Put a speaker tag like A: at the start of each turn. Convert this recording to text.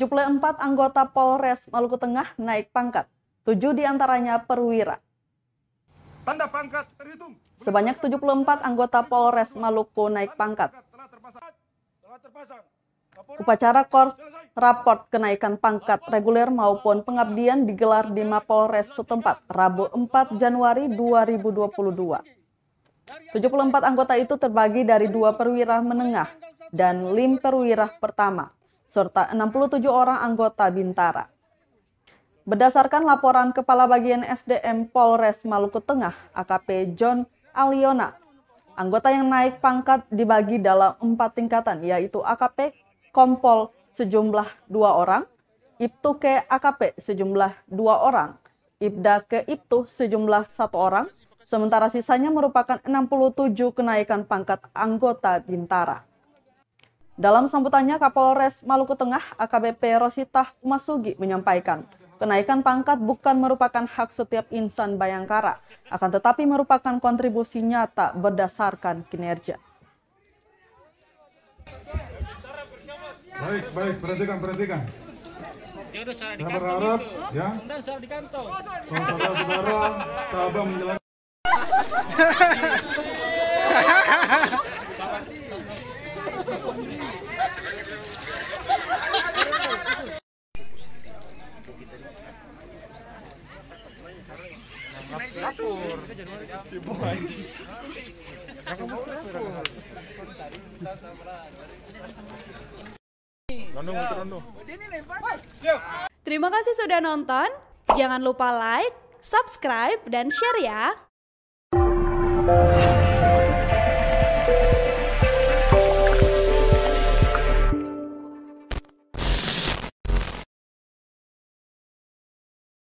A: 74 anggota Polres Maluku Tengah naik pangkat, 7 diantaranya perwira.
B: Tanda pangkat terhitung.
A: Sebanyak 74 anggota Polres Maluku naik pangkat. Upacara raport kenaikan pangkat reguler maupun pengabdian digelar di Mapolres setempat Rabu 4 Januari 2022. 74 anggota itu terbagi dari 2 perwira menengah dan 5 perwira pertama, serta 67 orang anggota bintara. Berdasarkan laporan Kepala Bagian SDM Polres Maluku Tengah, AKP John Aliona, anggota yang naik pangkat dibagi dalam 4 tingkatan, yaitu AKP Kompol sejumlah 2 orang, Ibtu ke AKP sejumlah 2 orang, Ibda ke Ibtu sejumlah 1 orang, sementara sisanya merupakan 67 kenaikan pangkat anggota bintara. Dalam sambutannya, Kapolres Maluku Tengah AKBP Rositah Masugi menyampaikan, kenaikan pangkat bukan merupakan hak setiap insan Bayangkara, akan tetapi merupakan kontribusi nyata berdasarkan kinerja.
B: Baik, perhatikan. Saya berharap, ya, saudara-saudara, sahabat menjelaskan.
C: Terima kasih sudah nonton. Jangan lupa like, subscribe, dan share ya.